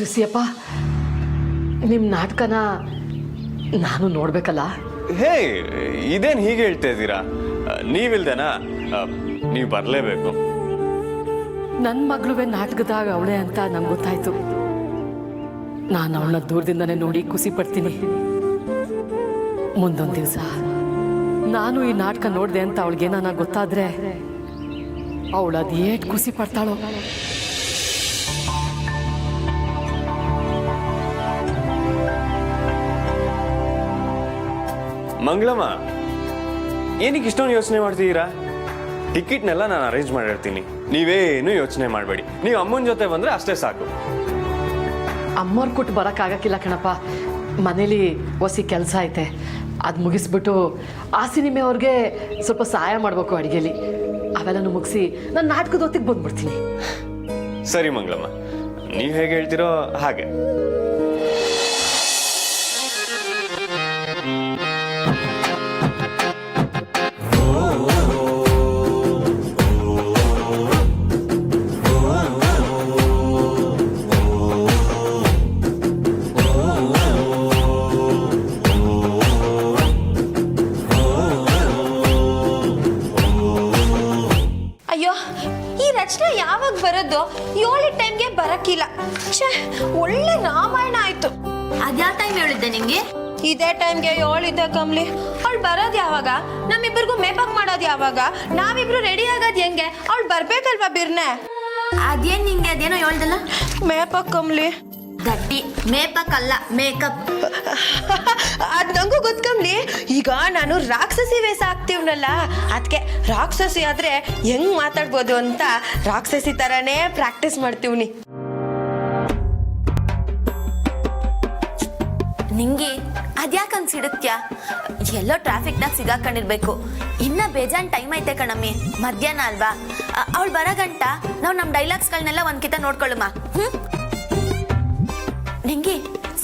ಋಷಿಯಪ್ಪ, ನಿಮ್ಮ ನಾಟಕನ ನಾನು ನೋಡ್ಬೇಕಲ್ಲ? ಹೇ, ಇದೇನು ಹೀಗೆ ಹೇಳ್ತಾ ಇದ್ದೀರಾ? ನೀವಿಲ್ದೇನಾ? ನೀವು ಬರಲೇಬೇಕು. ನನ್ನ ಮಗಳುವೆ ನಾಟಕದಾಗ ಅವಳೆ ಅಂತ ನಂಗೆ ಗೊತ್ತಾಯ್ತು. ನಾನು ಅವಳನ್ನ ದೂರದಿಂದನೇ ನೋಡಿ ಖುಷಿ ಪಡ್ತೀನಿ. ಮುಂದೊಂದು ದಿವಸ ನಾನು ಈ ನಾಟಕ ನೋಡಿದೆ ಅಂತ ಅವಳಿಗೇನಾನ ಗೊತ್ತಾದ್ರೆ ಅವಳು ಅದು ಏಟ್ ಖುಷಿ ಪಡ್ತಾಳೋ. ಮಂಗಳಮ್ಮ, ಏನಕ್ಕೆ ಇಷ್ಟೊಂದು ಯೋಚನೆ ಮಾಡ್ತಿದ್ದೀರಾ? ಟಿಕೆಟ್ನೆಲ್ಲ ನಾನು ಅರೇಂಜ್ ಮಾಡಿರ್ತೀನಿ, ನೀವೇನು ಯೋಚನೆ ಮಾಡಬೇಡಿ. ನೀವು ಅಮ್ಮನ ಜೊತೆ ಬಂದರೆ ಅಷ್ಟೇ ಸಾಕು. ಅಮ್ಮವ್ರು ಕೊಟ್ಟು ಬರೋಕ್ಕಾಗಕ್ಕಿಲ್ಲ ಕಣಪ್ಪ, ಮನೇಲಿ ಹೊಸಿ ಕೆಲಸ ಐತೆ. ಅದು ಮುಗಿಸ್ಬಿಟ್ಟು ಆ ಸಿನಿಮೆ ಅವ್ರಿಗೆ ಸ್ವಲ್ಪ ಸಹಾಯ ಮಾಡಬೇಕು ಅಡುಗೆಲಿ. ಅವೆಲ್ಲನೂ ಮುಗಿಸಿ ನಾನು ನಾಟಕದ ಹೊತ್ತಿಗೆ ಬಂದ್ಬಿಡ್ತೀನಿ. ಸರಿ ಮಂಗಳಮ್ಮ, ನೀವು ಹೇಗೆ ಹೇಳ್ತೀರೋ ಹಾಗೆ. ಯಾವಾಗ ಬರೋದು? 7 ಟೈಮ್ಗೆ ಬರಕ್ಕಿಲ್ಲ. ಛೇ, ಒಳ್ಳೆ ರಾಮಾಯಣ ಆಯ್ತು. ಅದ್ಯಾವ ಟೈಮ್ ಹೇಳಿದ್ದೆ ನಿಂಗೆ? ಇದೇ ಟೈಮ್ಗೆ 7 ಇದೆ ಕಮ್ಲಿ. ಅವಳು ಬರೋದು ಯಾವಾಗ? ನಮ್ಮಿಬ್ಬರಿಗೂ ಮೇಕಪ್ ಮಾಡೋದು ಯಾವಾಗ? ನಾವಿಬ್ರು ರೆಡಿ ಆಗೋದು ಹೆಂಗೆ? ಅವಳು ಬರ್ಬೇಕಲ್ವಾ ಬಿರ್ನೆ? ಅದೇನ್ ನಿಂಗೆ ಅದೇನೋ ಹೇಳ್ದಲ್ಲ? ಮೇಕಪ್ ಕಮ್ಲಿ. ಗಟ್ಟಿ ಮೇಕಪ್ ಅಲ್ಲ, ಮೇಕಪ್. ಅದ್ ನಂಗೂ ಗೊತ್ಕಂಬ್ಲಿ. ಈಗ ನಾನು ರಾಕ್ಷಸಿ ವೇಷ ಆಗ್ತೀವ್ನಲ್ಲ, ಅದಕ್ಕೆ ರಾಕ್ಷಸಿ ಆದ್ರೆ ಹೆಂಗ್ ಮಾತಾಡ್ಬೋದು ಅಂತ ರಾಕ್ಷಸಿ ತರಾನೇ ಪ್ರಾಕ್ಟೀಸ್ ಮಾಡ್ತೀವ್ನಿ. ನಿಂಗೆ ಅದ್ಯಾಕಂಗ್ ಸಿಡುತ್ಯಾ? ಎಲ್ಲೋ ಟ್ರಾಫಿಕ್ನಾಗ ಸಿಗಾಕೊಂಡಿರ್ಬೇಕು. ಇನ್ನ ಬೇಜಾನ್ ಟೈಮ್ ಐತೆ ಕಣಮ್ಮಿ, ಮಧ್ಯಾಹ್ನ ಅಲ್ವಾ? ಅವಳು ಬರಗಂಟ ನಾವು ನಮ್ಮ ಡೈಲಾಗ್ಸ್ಗಳನ್ನೆಲ್ಲ ಒಂದ್ಕಿತ ನೋಡ್ಕೊಳ್ಳುಮ. ನಿಂಗೆ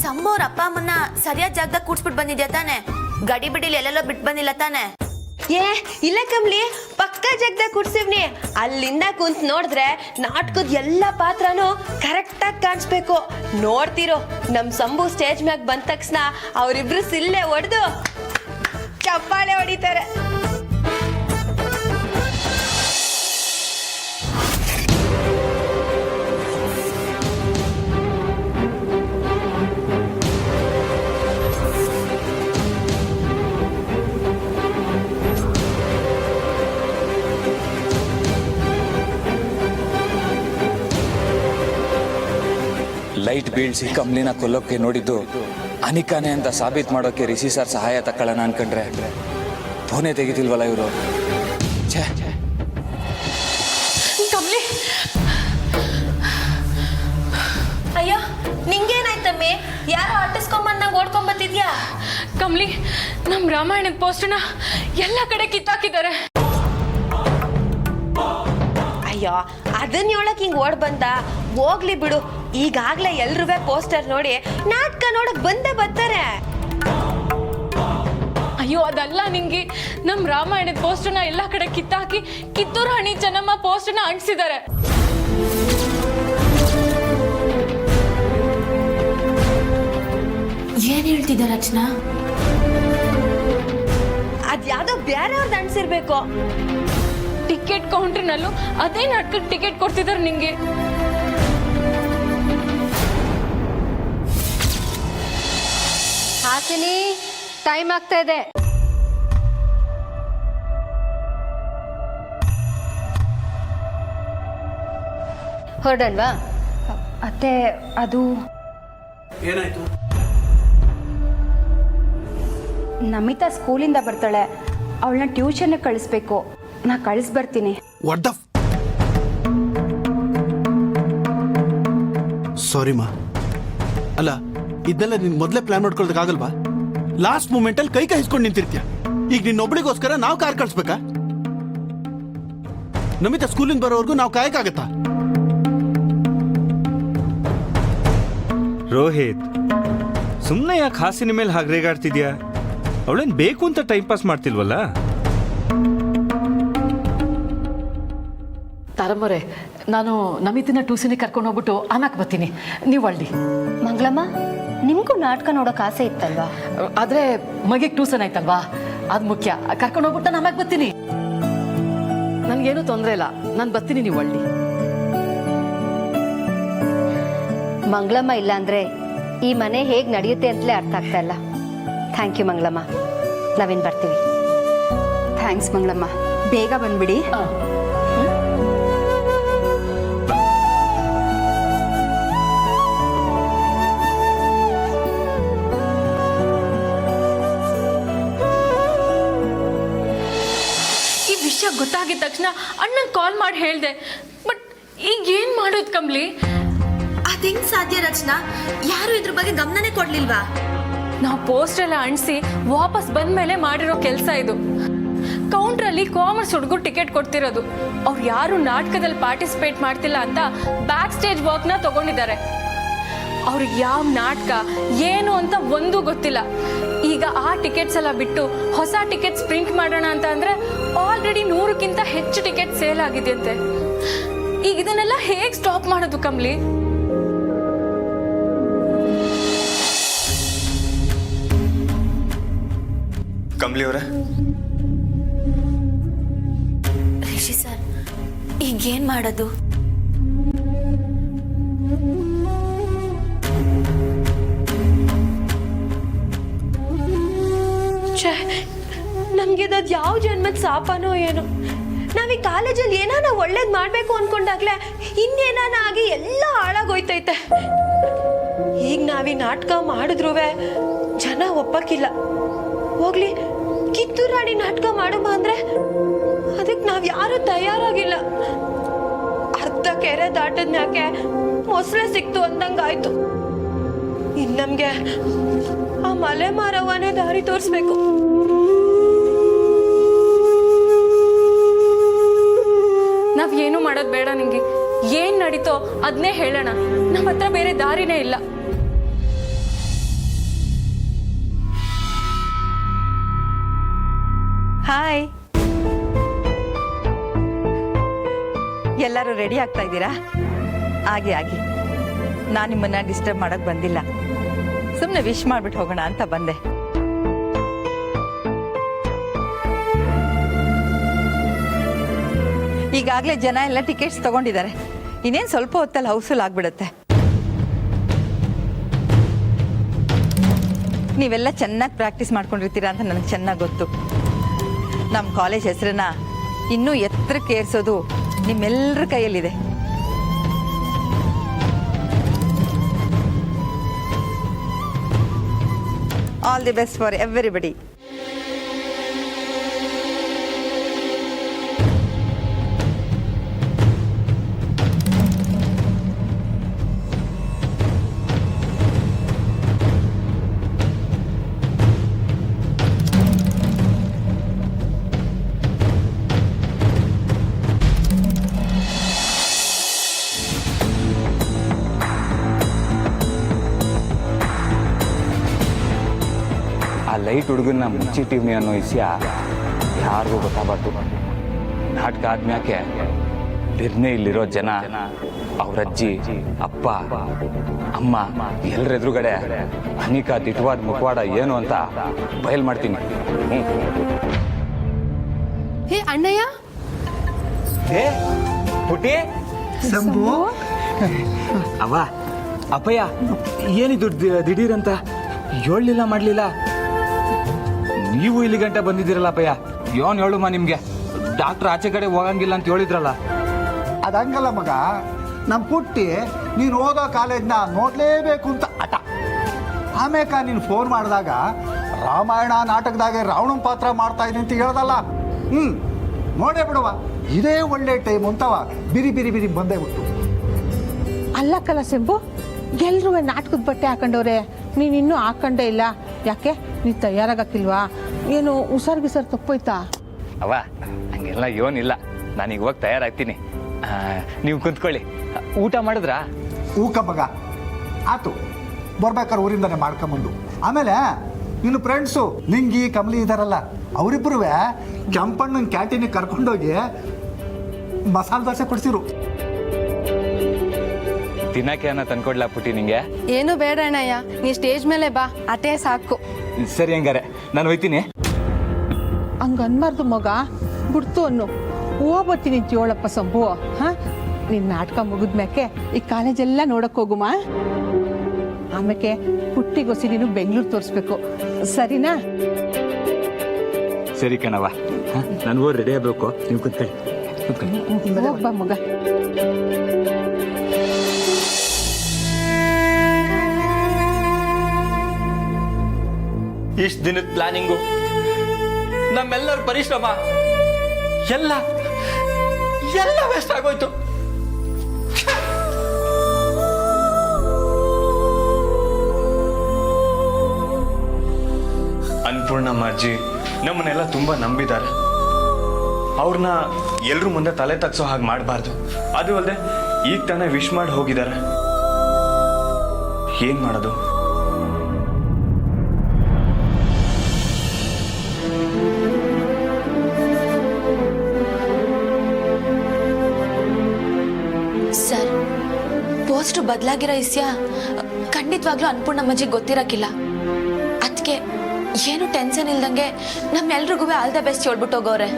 ಸಂಬೋರ್ ಅಪ್ಪ ಅಮ್ಮನ್ನ ಸರಿಯಾದ ಜಾಗದಾಗ ಕೂಡ್ಸ್ಬಿಟ್ಟು ಬಂದಿದ್ಯಾ ತಾನೆ? ಗಡಿ ಬಿಡಿಲಿ ಎಲ್ಲೆಲ್ಲೋ ಬಿಟ್ಟು ಬಂದಿಲ್ಲ ತಾನೆ? ಏ ಇಲ್ಲ ಕಮ್ಲಿ, ಪಕ್ಕ ಜಾಗದಾಗ ಕೂಡ್ಸಿವ್ನಿ. ಅಲ್ಲಿಂದ ಕುಂತ್ ನೋಡಿದ್ರೆ ನಾಟಕದ ಎಲ್ಲ ಪಾತ್ರನೂ ಕರೆಕ್ಟ್ ಆಗಿ ಕಾಣಿಸ್ಬೇಕು. ನೋಡ್ತಿರೋ, ನಮ್ ಸಂಭು ಸ್ಟೇಜ್ ಮ್ಯಾಗ ಬಂದ ತಕ್ಷಣ ಅವರಿಬ್ರು ಸಿಲ್ಲೆ ಹೊಡೆದು ಚಪ್ಪಾಳೆ ಹೊಡಿತಾರೆ. ಲೈಟ್ ಬೀಳ್ಸಿ ಕಮ್ಲಿನ ಕೊಲ್ಲೋಕೆ ನೋಡಿದ್ದು ಅನಿಕಾನೆ ಅಂತ ಸಾಬೀತ್ ಮಾಡೋಕೆ ರಿಷಿ ಸರ್ ಸಹಾಯ ತಕ್ಕೊಳ್ಳೋಣ ಅನ್ಕೊಂಡ್ರೆ ಫೋನೇ ತೆಗಿತಿಲ್ವಲ್ಲ ಇವರು. ಕಮ್ಲಿ, ಅಯ್ಯೋ ನಿಂಗೇನಾಯ್ತಮ್ಮಿ? ಯಾರೋ ಆಟಿಸ್ಕೊಂಬಂದಂಗೆ ಓಡ್ಕೊಂಬತ್ತಿದ್ಯಾ? ಕಮ್ಲಿ, ನಮ್ ರಾಮಾಯಣದ ಪೋಸ್ಟರ್ನ ಎಲ್ಲ ಕಡೆ ಕಿತ್ತಾಕಿದ್ದಾರೆ. ಅಯ್ಯೋ, ಅದನ್ನ ಹೇಳಕ್ ಹಿಂಗ್ ಓಡ್ ಬಂದ? ಹೋಗ್ಲಿ ಬಿಡು. ಈಗಾಗ್ಲೇ ಎಲ್ರೂ ಪೋಸ್ಟರ್ ನೋಡಿ ನಾಟಕ ನೋಡಕ್ ಬಂದೇ ಬರ್ತಾರೆ. ಅಯ್ಯೋ ಅದಲ್ಲ ನಿಂಗೆ, ನಮ್ ರಾಮಾಯಣದ ಪೋಸ್ಟರ್ನ ಎಲ್ಲ ಕಡೆ ಕಿತ್ತಾಕಿ ಕಿತ್ತೂರು ಹಣಿ ಚೆನ್ನಮ್ಮ ಪೋಸ್ಟರ್ನ ಅಂಟಿಸಿದ್ದಾರೆ. ಏನ್ ಹೇಳ್ತಿದ್ದ ರಚನಾ? ಅದ್ಯಾವ್ದೋ ಬೇರೆಯವ್ರದ್ದು ಅಂಟಿಸಿರ್ಬೇಕು. ಟಿಕೆಟ್ ಕೌಂಟರ್ನಲ್ಲೂ ಅದೇ ನಾಟಕಕ್ಕೆ ಟಿಕೆಟ್ ಕೊಡ್ತಿದ್ದಾರೆ ನಿಂಗೆ. ಹಾಸಿನಿ, ಟೈಮ್ ಆಗ್ತಾ ಇದೆ. ಹೊರಡಲ್ವಾ? ಅತ್ತೆ, ಅದು ಏನಾಯ್ತು? ನಮಿತಾ ಸ್ಕೂಲಿಂದ ಬರ್ತಾಳೆ, ಅವಳನ್ನ ಟ್ಯೂಷನ್ಗೆ ಕಳಿಸ್ಬೇಕು. ನಾ ಕಳಿಸ್ಬರ್ತೀನಿ. ವಾಟ್ ದ ಸಾರಿ ಮಾ. ಅಲ್ಲ, ಇದೆಲ್ಲ ನೀನು ಮೊದಲೇ ಪ್ಲಾನ್ ಮಾಡ್ಕೊಳ್ಳೋದಕ್ಕಾಗಲ್ವಾ? ಲಾಸ್ಟ್ ಮೂಮೆಂಟಲ್ಲಿ ಕೈ ಹಿಸ್ಕೊಂಡು ನಿಂತಿರ್ತೀಯ. ಈಗ ನಿನ್ನೊಬ್ಬಳಿಗೋಸ್ಕರ ನಾವು ಕಾರ್ ಕಳಿಸ್ಬೇಕಾ? ನಮಿತಾ ಸ್ಕೂಲಿಂದ ಬರೋವರೆಗೂ ನಾವು ಕಾಯಕ್ಕಾಗತ್ತಾ? ರೋಹಿತ್, ಸುಮ್ಮನೆ ಯಾಕೆ ಹಾಸಿನ ಮೇಲೆ ಹಾಗೆ ರೇಗಾಡ್ತಿದ್ಯಾ? ಅವಳೇನು ಬೇಕು ಅಂತ ಟೈಮ್ ಪಾಸ್ ಮಾಡ್ತಿಲ್ವಲ್ಲ? ತಾರಮ್ಮರೆ, ನಾನು ನಮಿತಿನ ಟ್ಯೂಷನಿಗೆ ಕರ್ಕೊಂಡು ಹೋಗ್ಬಿಟ್ಟು ಆಮ್ಯಾಕೆ ಬರ್ತೀನಿ, ನೀವು ಒಳ್ಳಿ. ಮಂಗಳಮ್ಮ, ನಿಮಗೂ ನಾಟಕ ನೋಡೋಕೆ ಆಸೆ ಇತ್ತಲ್ವಾ? ಆದರೆ ಮಗಿಗೆ ಟ್ಯೂಷನ್ ಆಯ್ತಲ್ವಾ, ಅದು ಮುಖ್ಯ. ಕರ್ಕೊಂಡು ಹೋಗ್ಬಿಟ್ಟು ನಾನು ಆಮ್ಯಾಕೆ ಬರ್ತೀನಿ, ನನಗೇನು ತೊಂದರೆ ಇಲ್ಲ, ನಾನು ಬರ್ತೀನಿ, ನೀವು ಒಳ್ಳಿ. ಮಂಗಳಮ್ಮ ಇಲ್ಲ ಅಂದರೆ ಈ ಮನೆ ಹೇಗೆ ನಡೆಯುತ್ತೆ ಅಂತಲೇ ಅರ್ಥ ಆಗ್ತಾ ಇಲ್ಲ. ಥ್ಯಾಂಕ್ ಯು ಮಂಗಳಮ್ಮ, ನಾವೇನು ಬರ್ತೀವಿ. ಥ್ಯಾಂಕ್ಸ್ ಮಂಗಳಮ್ಮ, ಬೇಗ ಬಂದ್ಬಿಡಿ. ಈ ವಿಷಯ ಗೊತ್ತಾಗಿದ ತಕ್ಷಣ ಅಣ್ಣಂಗೆ ಕಾಲ್ ಮಾಡಿ ಹೇಳಿದೆ. ಬಟ್ ಈಗ ಏನು ಮಾಡೋದು ಕಮ್ಲಿ? ಅದ್ ಹೆಂಗ್ ಸಾಧ್ಯ ರಚನಾ? ಯಾರು ಇದ್ರ ಬಗ್ಗೆ ಗಮನನೇ ಕೊಡ್ಲಿಲ್ವಾ? ನಾವು ಪೋಸ್ಟ್ ಎಲ್ಲ ಅಂಟಿಸಿ ವಾಪಸ್ ಬಂದ ಮೇಲೆ ಮಾಡಿರೋ ಕೆಲಸ ಇದು. ಕೌಂಟ್ರಲ್ಲಿ ಕಾಮರ್ಸ್ ಹುಡುಗರು ಟಿಕೆಟ್ ಕೊಡ್ತಿರೋದು. ಅವ್ರು ಯಾರು ನಾಟಕದಲ್ಲಿ ಪಾರ್ಟಿಸಿಪೇಟ್ ಮಾಡ್ತಿಲ್ಲ ಅಂತ ಬ್ಯಾಕ್ ಸ್ಟೇಜ್ ವರ್ಕ್ನ ತಗೊಂಡಿದ್ದಾರೆ. ಅವ್ರಿಗೆ ಯಾವ ನಾಟಕ ಏನು ಅಂತ ಒಂದೂ ಗೊತ್ತಿಲ್ಲ. ಈಗ ಆ ಟಿಕೆಟ್ಸ್ ಎಲ್ಲ ಬಿಟ್ಟು ಹೊಸ ಟಿಕೆಟ್ಸ್ ಪ್ರಿಂಟ್ ಮಾಡೋಣ ಅಂತ ಅಂದ್ರೆ ಆಲ್ರೆಡಿ 100ಕ್ಕಿಂತ ಹೆಚ್ಚು ಟಿಕೆಟ್ ಸೇಲ್ ಆಗಿದೆಯಂತೆ. ಈಗ ಇದನ್ನೆಲ್ಲ ಹೇಗೆ ಸ್ಟಾಪ್ ಮಾಡೋದು ಕಮ್ಲಿ? ಕಮ್ಲಿ ಅವರೇ, ರಿಷಿ ಸರ್, ಈಗೇನ್ ಮಾಡೋದು? ನಮ್ಗಿದ್ ಯಾವ ಜನ್ಮದ ಸಾಪನೋ ಏನೋ. ನಾವ್ ಈ ಕಾಲೇಜಲ್ಲಿ ಏನಾನ ಒಳ್ಳೇದ್ ಮಾಡ್ಬೇಕು ಅನ್ಕೊಂಡಾಗ್ಲೇ ಇನ್ನೇನಾನ ಆಗಿ ಎಲ್ಲ ಹಾಳಾಗೋಯ್ತೈತೆ. ಈಗ ನಾವೀ ನಾಟಕ ಮಾಡಿದ್ರುವೆ ಜನ ಒಪ್ಪಕ್ಕಿಲ್ಲ. ಹೋಗ್ಲಿ, ಕಿತ್ತೂರು ರಾಣಿ ನಾಟಕ ಮಾಡಮ್ಮ ಅಂದ್ರೆ ಅದಕ್ಕೆ ನಾವ್ ಯಾರು ತಯಾರಾಗಿಲ್ಲ. ಅರ್ಧ ಕೆರೆ ದಾಟದ್ಮ್ಯಾಕೆ ಮೊಸಳೆ ಸಿಕ್ತು ಅಂದಂಗಾಯ್ತು. ಇನ್ ನಮ್ಗೆ ಆ ಮಲೆ ಮಾರವನೇ ದಾರಿ ತೋರಿಸ್ಬೇಕು. ನಾವ್ ಏನು ಮಾಡೋದು ಬೇಡ. ನಿಂಗೆ ಏನ್ ನಡೀತೋ ಅದನ್ನೇ ಹೇಳೋಣ. ನಮ್ಮ ಹತ್ರ ಬೇರೆ ದಾರಿನೇ ಇಲ್ಲ. ಹಾಯ್, ಎಲ್ಲರೂ ರೆಡಿ ಆಗ್ತಾ ಇದ್ದೀರಾ? ಆಗಿ ಆಗಿ, ನಾನು ನಿಮ್ಮನ್ನ ಡಿಸ್ಟರ್ಬ್ ಮಾಡಕ್ ಬಂದಿಲ್ಲ. ಸುಮ್ಮನೆ ವಿಶ್ ಮಾಡ್ಬಿಟ್ಟು ಹೋಗೋಣ ಅಂತ ಬಂದೆ. ಈಗಾಗಲೇ ಜನ ಎಲ್ಲ ಟಿಕೆಟ್ಸ್ ತಗೊಂಡಿದ್ದಾರೆ. ಇನ್ನೇನು ಸ್ವಲ್ಪ ಹೊತ್ತಲ್ಲಿ ಹೌಸ್ಫುಲ್ ಆಗ್ಬಿಡುತ್ತೆ. ನೀವೆಲ್ಲ ಚೆನ್ನಾಗಿ ಪ್ರಾಕ್ಟೀಸ್ ಮಾಡ್ಕೊಂಡಿರ್ತೀರಾ ಅಂತ ನನಗೆ ಚೆನ್ನಾಗಿ ಗೊತ್ತು. ನಮ್ಮ ಕಾಲೇಜ್ ಹೆಸರನ್ನ ಇನ್ನೂ ಎತ್ತರಕ್ಕೆ ಏರಿಸೋದು ನಿಮ್ಮೆಲ್ಲರ ಕೈಯಲ್ಲಿದೆ. All the best for everybody. ಆ ಲೈಟ್ ಹುಡುಗನ್ನ ಮುಚ್ಚಿಟ್ಟಿವ್ನಿ ಅನ್ನೋ ವಿಷಯ ಯಾರಿಗೂ ಗೊತ್ತಾಗಬಾರ್ದು. ನಾಟಕ ಆದ್ಮ್ಯಾಕೆ ಬಿರ್ನೆ ಇಲ್ಲಿರೋ ಜನ, ಅವ್ರ ಅಜ್ಜಿ, ಅಪ್ಪ, ಅಮ್ಮ ಎಲ್ಲರ ಎದುರುಗಡೆ ಅನಿಕಾ ದಿಟ್ವಾದ ಮುಖವಾಡ ಏನು ಅಂತ ಬಯಲ್ ಮಾಡ್ತೀನಿ. ಹೇ ಅಣ್ಣಯ್ಯ, ಪುಟ್ಟಿ, ಅವ ಅಪ್ಪಯ್ಯ, ಏನಿದು ದಿಢೀರಂತ ಹೇಳಲಿಲ್ಲ ಮಾಡ್ಲಿಲ್ಲ? ನೀವು ಇಲ್ಲಿ ಗಂಟೆ ಬಂದಿದ್ದೀರಲ್ಲ ಅಪ್ಪಯ್ಯ, ಯೋನ್ ಹೇಳುಮ್ಮ ನಿಮ್ಗೆ ಡಾಕ್ಟರ್ ಆಚೆ ಕಡೆ ಹೋಗಂಗಿಲ್ಲ ಅಂತ ಹೇಳಿದ್ರಲ್ಲ. ಅದಂಗಲ್ಲ ಮಗ, ನಮ್ಮ ಪುಟ್ಟಿ ನೀನು ಓದೋ ಕಾಲೇಜ್ನ ನೋಡಲೇಬೇಕು ಅಂತ ಹಠ. ಆಮೇಕ ನೀನು ಫೋನ್ ಮಾಡಿದಾಗ ರಾಮಾಯಣ ನಾಟಕದಾಗೆ ರಾವಣನ ಪಾತ್ರ ಮಾಡ್ತಾ ಇದ್ದೀನಿ ಅಂತ ಹೇಳ್ದಲ್ಲ. ನೋಡೇ ಬಿಡುವ, ಇದೇ ಒಳ್ಳೆ ಟೈಮ್ ಅಂತವ ಬಿರಿ ಬಿರಿ ಬಿರಿ ಬಂದೇ ಬಿಟ್ಟು. ಅಲ್ಲ ಕಲ ಸೆಂಬು, ಎಲ್ರೂ ನಾಟಕದ ಬಟ್ಟೆ ಹಾಕೊಂಡವ್ರೆ, ನೀನು ಇನ್ನೂ ಹಾಕೊಂಡೇ ಇಲ್ಲ. ಯಾಕೆ ನೀನು ತಯಾರಾಗಕ್ಕಿಲ್ವಾ? ಏನು ಹುಷಾರ್ ಗಿಸಾರ್ ತಪ್ಪೋಯ್ತಾ? ಅವ ಹಂಗೆಲ್ಲ ಏನಿಲ್ಲ, ನಾನೀಗ ಹೋಗಿ ತಯಾರಾಗ್ತೀನಿ. ನೀವು ಕುಂತ್ಕೊಳ್ಳಿ. ಊಟ ಮಾಡಿದ್ರಾ? ಊಕ ಮಗ ಆತು, ಬರ್ಬೇಕಾದ್ರೆ ಊರಿಂದಾನೆ ಮಾಡ್ಕೊಂಬಂದು. ಆಮೇಲೆ ನಿನ್ನ ಫ್ರೆಂಡ್ಸು ನಿಂಗಿ ಕಮಲಿ ಇದಾರಲ್ಲ, ಅವರಿಬ್ಬರೂ ಕೆಂಪಣ್ಣನ ಕ್ಯಾಂಟೀನಿಗೆ ಕರ್ಕೊಂಡೋಗಿ ಮಸಾಲೆ ದೋಸೆ ಕೊಡ್ಸಿರು. ತಿನ್ನಕ್ಕೆ ಏನೋ ತಂದ್ಕೊಡ್ಲಾ ಪುಟಿ ನಿಂಗೆ? ಏನು ಬೇಡ ಅಣ್ಣಯ್ಯ, ನೀ ಸ್ಟೇಜ್ ಮೇಲೆ ಬಾ, ಅಟೇ ಸಾಕು. ಸರಿ ಹಂಗಾರೆ ನಾನು ಹೋಯ್ತೀನಿ. ಹಂಗ ಅನ್ಬಾರ್ದು ಮಗ, ಬಿಡ್ತು ಅನ್ನು ಹೋಗ್ಬತ್ತೀನಿ ಅಂತೀವಳಪ್ಪ ಸಂಭು. ಹಾ, ನಿನ್ನ ನಾಟಕ ಮುಗಿದ್ಮ್ಯಾಕೆ ಈ ಕಾಲೇಜೆಲ್ಲ ನೋಡಕ್ ಹೋಗುಮ. ಆಮೇಲೆ ಪುಟ್ಟಿಗೊಸಿ ನೀನು ಬೆಂಗಳೂರು ತೋರಿಸ್ಬೇಕು, ಸರಿನಾ? ಸರಿ ಕಣವ, ನನಗೂ ರೆಡಿ ಆಗಬೇಕು. ನೀವು ಕೂತ್ಕೊಳ್ಳಿ. ಹೋಗ್ಬಾ ಮಗ. ಇಷ್ಟು ದಿನದ ಪ್ಲಾನಿಂಗು, ನಮ್ಮೆಲ್ಲರ ಪರಿಶ್ರಮ ಎಲ್ಲ ವೇಸ್ಟ್ ಆಗೋಯ್ತು. ಅನ್ನಪೂರ್ಣಮ್ಮ ಅಜ್ಜಿ ನಮ್ಮನ್ನೆಲ್ಲ ತುಂಬಾ ನಂಬಿದ್ದಾರೆ. ಅವ್ರನ್ನ ಎಲ್ರ ಮುಂದೆ ತಲೆ ತಗ್ಸೋ ಹಾಗೆ ಮಾಡಬಾರ್ದು. ಅದು ಅಲ್ಲದೆ ಈಗ ತಾನೇ ವಿಶ್ ಮಾಡಿ ಹೋಗಿದ್ದಾರೆ. ಏನ್ ಮಾಡೋದು? ಸರ್, ಪೋಸ್ಟ್ ಬದಲಾಗಿರೋ ಇಸ್ಯ ಖಂಡಿತವಾಗ್ಲೂ ಅನ್ನಪೂರ್ಣಮ್ಮಜ್ಜಿಗೆ ಗೊತ್ತಿರಕ್ಕಿಲ್ಲ. ಅದಕ್ಕೆ ಏನು ಟೆನ್ಷನ್ ಇಲ್ದಂಗೆ ನಮ್ಮೆಲ್ರಿಗೂ ಆಲ್ ದ ಬೆಸ್ಟ್ ಹೇಳ್ಬಿಟ್ಟು ಹೋಗೋರೆ.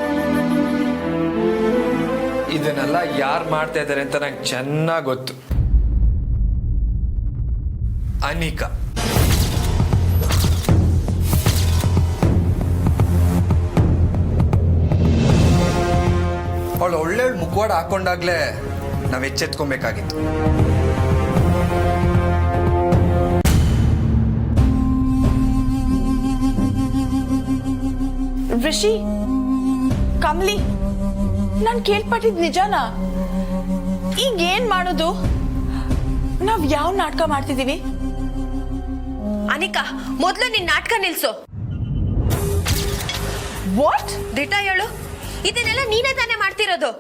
ಇದನ್ನೆಲ್ಲ ಯಾರು ಮಾಡ್ತಾ ಇದ್ದಾರೆ ಅಂತ ನಂಗೆ ಚೆನ್ನಾಗಿ ಗೊತ್ತು. ಅನಿಕಾ. ಅವಳು ಒಳ್ಳೆ ಮುಖವಾಡ ಹಾಕೊಂಡಾಗ್ಲೇ ನಾವು ಎಚ್ಚೆತ್ಕೊಬೇಕಾಗಿತ್ತು. ಋಷಿ, ಕಮಲಿ, ನಾನು ಕೇಳ್ಪಟ್ಟಿದ್ ನಿಜಾನಾ? ಈಗ ಏನ್ ಮಾಡೋದು? ನಾವ್ ಯಾವ ನಾಟಕ ಮಾಡ್ತಿದೀವಿ? ಅನಿಕಾ, ಮೊದ್ಲು ನಿನ್ ನಾಟಕ ನಿಲ್ಸು. ವಾಟ್? ದಿಟ ಹೇಳು, ಇದನ್ನೆಲ್ಲ ನೀನೇ ತಾನೇ ಮಾಡ್ತಿರೋದು.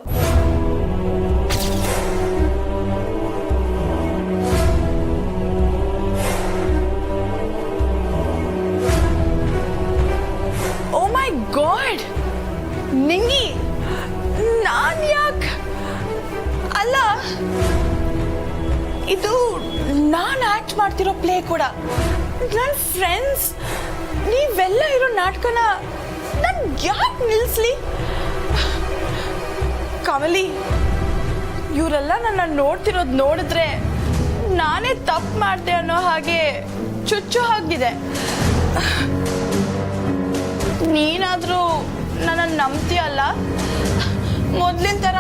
ಓ ಮೈ ಗಾಡ್, ನಿಂಗಿ, ನಾನ್ ಯಾಕ್? ಅಲ್ಲ, ಇದು ನಾನ್ ಆಕ್ಟ್ ಮಾಡ್ತಿರೋ ಪ್ಲೇ ಕೂಡ. ನನ್ನ ಫ್ರೆಂಡ್ಸ್ ನೀವೆಲ್ಲ ಇರೋ ನಾಟಕನ ನಾನು ಯಾಕೆ ನಿಲ್ಸ್ಲಿ? ಕಮಲಿ, ಇವರೆಲ್ಲ ನನ್ನ ನೋಡ್ತಿರೋದು ನೋಡಿದ್ರೆ ನಾನೇ ತಪ್ಪು ಮಾಡಿದೆ ಅನ್ನೋ ಹಾಗೆ ಚುಚ್ಚು ಹಾಗಿದೆ. ನೀನಾದರೂ ನನ್ನನ್ನು ನಂಬ್ತೀಯಲ್ಲ? ಮೊದಲಿನ ಥರ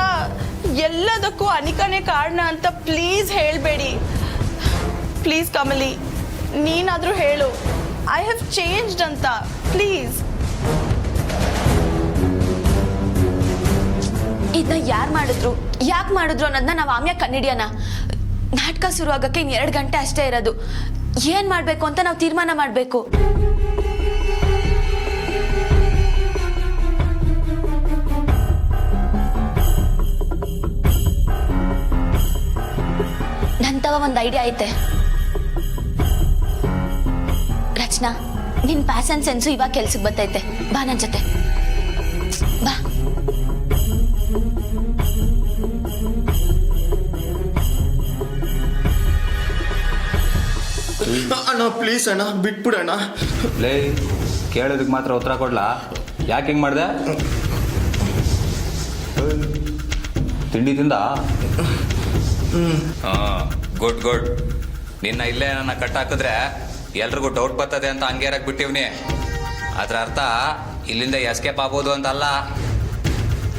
ಎಲ್ಲದಕ್ಕೂ ಅನಿಕಾನೇ ಕಾರಣ ಅಂತ ಪ್ಲೀಸ್ ಹೇಳಬೇಡಿ. ಪ್ಲೀಸ್ ಕಮಲಿ, ನೀನಾದರೂ ಹೇಳು, ಐ ಹ್ಯಾವ್ ಚೇಂಜ್ಡ್ ಅಂತ. ಪ್ಲೀಸ್. ಇದನ್ನ ಯಾರು ಮಾಡಿದ್ರು, ಯಾಕೆ ಮಾಡಿದ್ರು ಅನ್ನೋದನ್ನ ನಾವು ಆಮ್ಯಾಗ ಕಂಡಿಡಿಯೋಣ. ನಾಟಕ ಶುರು ಆಗಕ್ಕೆ ಇನ್ನು 2 ಗಂಟೆ ಅಷ್ಟೇ ಇರೋದು. ಏನ್ ಮಾಡ್ಬೇಕು ಅಂತ ನಾವು ತೀರ್ಮಾನ ಮಾಡ್ಬೇಕು. ನಂತವ ಒಂದು ಐಡಿಯಾ ಐತೆ. ರಚನಾ, ನಿನ್ ಪ್ಯಾಷನ್ ಸೆನ್ಸು ಇವಾಗ ಕೆಲ್ಸಕ್ಕೆ ಬರ್ತೈತೆ. ಬಾ ನನ್ನ ಜೊತೆ, ಬಾ. ಅಣ್ಣ ಪ್ಲೀಸ್ ಅಣ್ಣ, ಬಿಟ್ಬಿಡಣ್ಣ. ಲೇ, ಕೇಳೋದಕ್ಕೆ ಮಾತ್ರ ಉತ್ತರ ಕೊಡ್ಲಾ? ಯಾಕೆ ಹಿಂಗೆ ಮಾಡಿದೆ? ತಿಂಡಿ ತಿಂದ? ಹಾಂ, ಗುಡ್ ಗುಡ್. ನಿನ್ನ ಇಲ್ಲೇ ನನ್ನ ಕಟ್ಟಾಕಿದ್ರೆ ಎಲ್ರಿಗೂ ಡೌಟ್ ಬರ್ತದೆ ಅಂತ ಹಂಗೇರಕ್ಕೆ ಬಿಟ್ಟಿವ್ನಿ. ಅದರ ಅರ್ಥ ಇಲ್ಲಿಂದ ಎಸ್ಕೇಪ್ ಆಗ್ಬೋದು ಅಂತಲ್ಲ.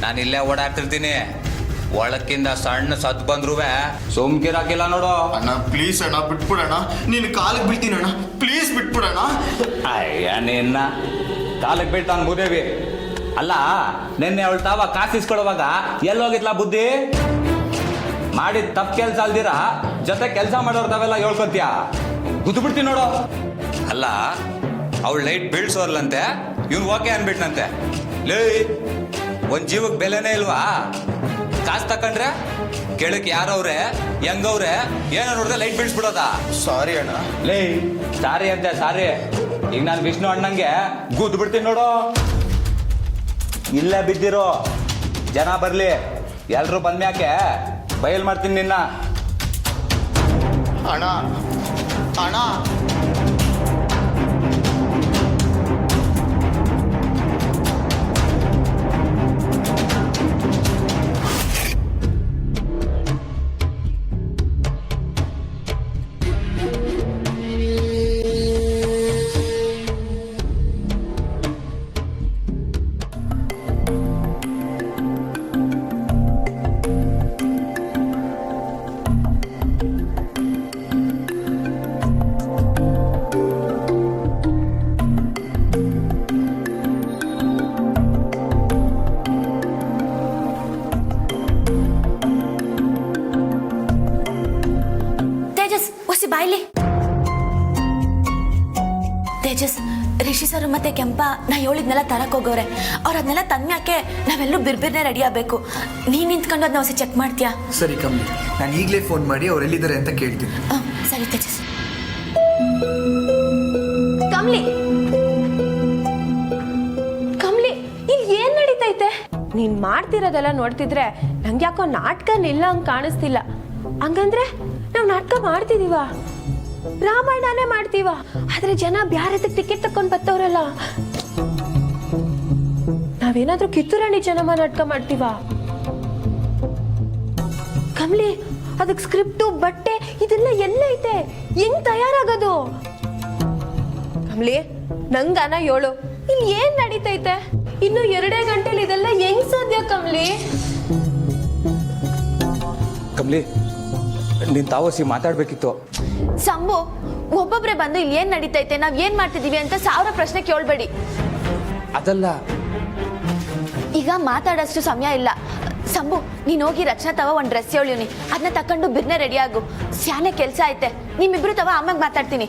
ನಾನು ಇಲ್ಲೇ ಓಡಾಡ್ತಿರ್ತೀನಿ. ಒಳಕ್ಕಿಂದ ಸಣ್ಣ ಸದ್ದು ಬಂದ್ರೂ ಸೋಮ್ಕಿರಾಕಿಲ್ಲ ನೋಡು. ಅಣ್ಣ ಪ್ಲೀಸ್ ಅಣ್ಣ, ಬಿಟ್ಬಿಡಣ್ಣ. ನೀನು ಕಾಲಿಗೆ ಬೀಳ್ತೀನಿ ಅಣ್ಣ, ಪ್ಲೀಸ್ ಬಿಟ್ಬಿಡಣ್ಣ. ಅಯ್ಯ, ನಿನ್ನ ಕಾಲಕ್ಕೆ ಬೀಳ್ತಾನ ಭೂದೇವಿ. ಅಲ್ಲ, ನಿನ್ನೆ ಅವಳು ತಾವ ಕಾಸು ಇಸ್ಕೊಡುವಾಗ ಎಲ್ಲೋಗಿತ್ಲಾ ಬುದ್ಧಿ? ಮಾಡಿದ ತಪ್ಪು ಕೆಲಸ ಅಲ್ದಿರ ಜೊತೆ ಕೆಲಸ ಮಾಡೋರು ತಾವೆಲ್ಲ ಹೇಳ್ಕೊತೀಯ? ಗುದ್ದು ಬಿಡ್ತೀನಿ ನೋಡು. ಅಲ್ಲ, ಅವಳು ಲೈಟ್ ಬೀಳ್ಸೋರ್ಲಂತೆ, ಇವ್ನು ಓಕೆ ಅನ್ಬಿಟ್ನಂತೆ. ಲೇ, ಒಂದು ಜೀವಕ್ಕೆ ಬೆಲೆನೇ ಇಲ್ವಾ? ಕಾಸು ತಕೊಂಡ್ರೆ ಕೆಳಕ್ಕೆ ಯಾರವ್ರೆ, ಹೆಂಗವ್ರೆ, ಏನೋ ನೋಡಿದ್ರೆ ಲೈಟ್ ಬೀಳ್ಸ್ಬಿಡೋದ? ಸಾರಿ ಅಣ್ಣ. ಲೇ, ಸಾರಿ ಅಂತೆ ಸಾರಿ. ಈಗ ನಾನು ವಿಷ್ಣು ಅಣ್ಣಂಗೆ ಗುದ್ದು ಬಿಡ್ತೀನಿ ನೋಡು. ಇಲ್ಲೇ ಬಿದ್ದಿರೋ ಜನ ಬರ್ಲಿ, ಎಲ್ರು ಬಂದ್ಮ್ಯಾಕೆ ಬಯಲ್ ಮಾಡ್ತೀನಿ ನಿನ್ನ. ಅಣ್ಣ ಅಣ್ಣ ತೇಜಸ್ ಒಸಿ ಬಾಯ್ಲಿ. ತೇಜಸ್, ರಿಷಿ ಸರ್ ಮತ್ತೆ ಕೆಂಪ ನಾ ಹೇಳಿದ್ನೆಲ್ಲ ತರಕ್ ಹೋಗೋರೆ. ಅವ್ರು ಅದನ್ನೆಲ್ಲ ತಂದ್ಮ್ಯಾಕೆ ನಾವೆಲ್ಲರೂ ಬಿರ್ಬಿರ್ನೆ ರೆಡಿ ಆಗಬೇಕು. ನೀನ್ ನಿಂತ್ಕೊಂಡು ಅದನ್ನ ಹೊಸ ಚೆಕ್ ಮಾಡ್ತೀಯಾ? ಸರಿ ಕಮ್ಮಿ, ನಾನು ಈಗಲೇ ಫೋನ್ ಮಾಡಿ ಅವ್ರು ಎಲ್ಲಿದ್ದಾರೆ ಅಂತ ಕೇಳ್ತೀನಿ. ಸರಿ ತೇಜಸ್. ಕಮ್ಲಿ ಕಮ್ಲಿ, ಇಲ್ಲಿ ಏನ್ ನಡೀತೈತೆ? ನೀನ್ ಮಾಡ್ತಿರೋದೆಲ್ಲ ನೋಡ್ತಿದ್ರೆ ನಂಗೆ ಯಾಕೋ ನಾಟಕ ನಿಲ್ಲ ಹಂಗ್ ಕಾಣಿಸ್ತಿಲ್ಲ. ಹಂಗಂದ್ರೆ ನಾವ್ ನಾಟಕ ಮಾಡ್ತಿದೀವ, ರಾಮಾಯಣನೇ ಮಾಡ್ತೀವ, ಆದ್ರೆ ಜನ ಬ್ಯಾರೆ ಟಿಕೆಟ್ ತಕೊಂಡ್ ಬರ್ತವ್ರಲ್ಲ. ನಾವೇನಾದ್ರೂ ಕಿತ್ತೂರಾಣಿ ಚೆನ್ನಮ್ಮ ನಾಟಕ ಮಾಡ್ತೀವ? ಕಮ್ಲಿ, ಅದಕ್ ಸ್ಕ್ರಿಪ್ಟು, ಬಟ್ಟೆ ಇದೆಲ್ಲ ಎಲ್ಲ ಐತೆ, ಹೆಂಗ್ ತಯಾರಾಗೋದು? ಕಮ್ಲಿ, ನಂಗನ ಹೇಳು, ಇಲ್ಲಿ ಏನ್ ನಡೀತೈತೆ? ಇನ್ನು 2 ಗಂಟೆಲಿ ಇದೆಲ್ಲ ಹೆಂಗ್ ಸಾಧ್ಯ ಕಮ್ಲಿ? ಕಮ್ಲಿ, ನೀನ್ ತಾವಸಿ ಮಾತಾಡ್ಬೇಕಿತ್ತು. ಸಂಭು, ಒಬ್ಬೊಬ್ರೆ ಬಂದು ಇಲ್ಲಿ ಏನ್ ನಡೀತೈತೆ, ನಾವ್ ಏನ್ ಮಾಡ್ತಿದೀವಿ ಅಂತ 1000 ಪ್ರಶ್ನೆ ಕೇಳ್ಬೇಡಿ. ಅದಲ್ಲ, ಈಗ ಮಾತಾಡೋಷ್ಟು ಸಮಯ ಇಲ್ಲ. ಸಂಭು, ನೀನ್ ಹೋಗಿ ರಚನಾ ತವ ಒಂದ್ ಡ್ರೆಸ್ ಹೇಳಿವ್ನಿ, ಅದನ್ನ ತಕೊಂಡು ಬಿರ್ನೆ ರೆಡಿ ಆಗು. ಸ್ಯಾನೆ ಕೆಲ್ಸ ಐತೆ, ನಿಮ್ಮಿಬ್ರು ತವ ಆಮ್ಯಾಗ ಮಾತಾಡ್ತೀನಿ.